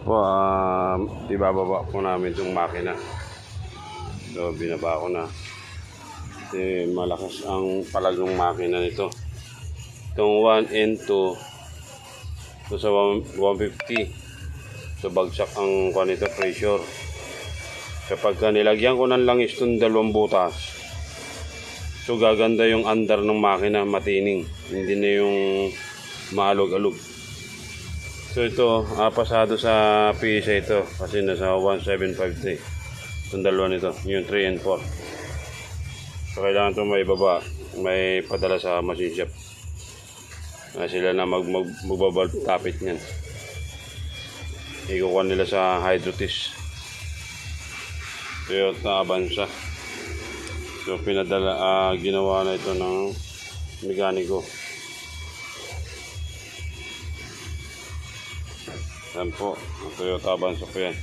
po, ibababa po namin itong makina. So, binaba ko na. Kasi malakas ang palag ng makina nito. Itong 1 and 2. So, sa 150. So, bagsak ang nito, pressure. Kapag nilagyan ko ng langis itong 2 butas, so gaganda yung under ng makina, matining. Hindi na yung maalog-alog. So ito, pasado sa PSA ito kasi nasa 1753. Itong dalawa nito, yung 3 and 4. So kailangan ito may baba, may padala sa machine shop. Sila na magbabalb tapit niyan. Ikukuha nila sa Hydrotis. Toyota Avanza. So pinadala, ginawa na ito ng mekaniko. Yan po, Toyota Avanza po yan.